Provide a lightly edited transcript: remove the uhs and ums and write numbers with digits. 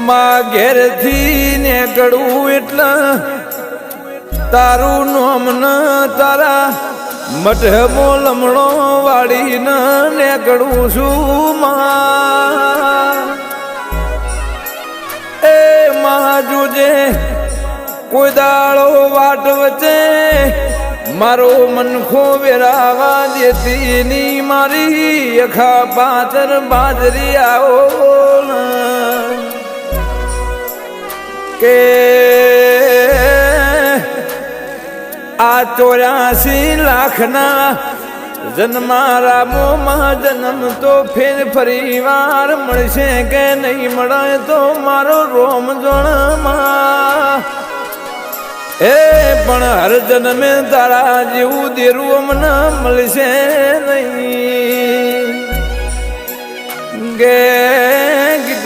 માં ઘેરથી નીકળું એટલે તારું નામ ન તારા મઢમો લમણો વાળીને નીકળું છું માં એ માં જોજે કોઈ દાળો વાટ વચ્ચે મારો મનખો વેરાવા દેતી ની મારી અખા પાતર બાજરી આવો કે આ 84 લાખના જન્મારા મોમાં જન્મ તો ફેર ફરી વાર મળશે કે નહીં મળે તો મારો રોમ જોણમાં એ પણ હર જન્મે તારા જેવું દેરું મને મળશે નહીં ગે ગીત